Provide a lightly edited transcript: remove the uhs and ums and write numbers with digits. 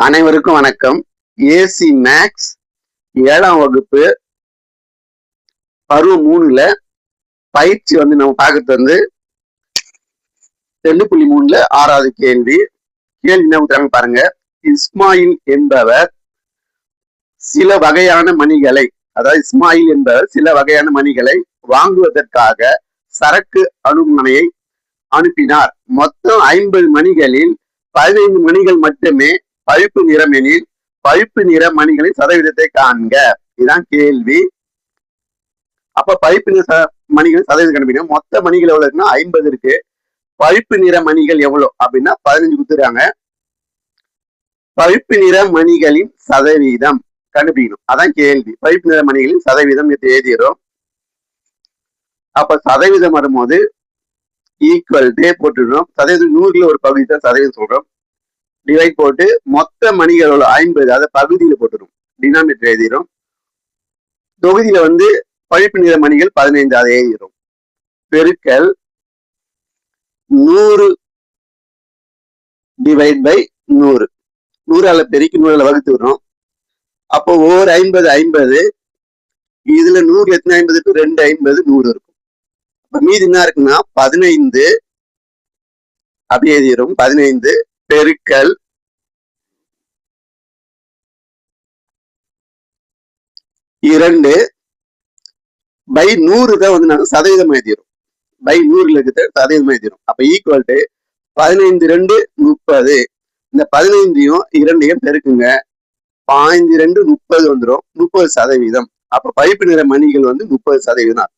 அனைவருக்கும் வணக்கம். AC maths 7ஆம் வகுப்பு பருவம் 3ல பயிற்சி நம்ம பார்க்கறது 2.3ல 6வது கேள்வி என்ன கொடுக்குறாங்க பாருங்க. இஸ்மாயில் என்பவர் சில வகையான மணிகளை, அதாவது இஸ்மாயில் என்பவர் சில வகையான மணிகளை வாங்குவதற்காக சரக்கு அனுமனையை அனுப்பினார். மொத்தம் 50 மணிகளில் 15 மணிகள் மட்டுமே பழுப்பு நிறம் எனில் பழுப்பு நிற மணிகளின் சதவீதத்தை காண்க. இதுதான் கேள்வி. அப்ப பழுப்பு நிற மணிகள் சதவீதம் கண்டுபிடிக்கும். மொத்த மணிகள் எவ்வளவு இருக்குன்னா 50 இருக்கு. பழுப்பு நிற மணிகள் எவ்வளவு அப்படின்னா 15 கொடுத்துறாங்க. பழுப்பு நிற மணிகளின் சதவீதம் கண்டுபிடிக்கணும். அதான் கேள்வி. பழுப்பு நிற மணிகளின் சதவீதம் எழுதிடும். அப்ப சதவீதம் வரும்போது ஈக்குவல் டே போட்டுடுறோம். சதவீதம் 100ல ஒரு பகுதி தான் சதவீதம் சொல்றோம். டிவைட் போட்டு மொத்த மணிகள் 50, அதை பகுதியில போட்டுரும். டினாமினேட்டர் எழுதிடும். தொகுதியில பழுப்பு நிற மணிகள் 15, அதை எழுதிடும். பெருக்கல் 100 டிவைட் பை 100. 100ஆல பெருக்கி 100ஆல வகுத்து விடுறோம். அப்போ ஓர் 50 50. இதுல 100 எத்தனை 50 இருக்கு? 2 50 100 இருக்கும். அப்ப மீதி என்ன இருக்குன்னா 15 அப்படி எழுதிடும். 15 பெருக்கல் 2 பை 100 தான் நாங்க சதவீதம் எழுதிடும். பை 100ல இருக்கிற சதவீதம் எழுதிடும். அப்ப ஈக்குவல் டு 15 2 30. இந்த 15ஐயும் 2ஐயும் பெருக்குங்க. 15 2 30 வந்துடும். 30%. அப்ப பழுப்பு நிற மணிகள் 30%.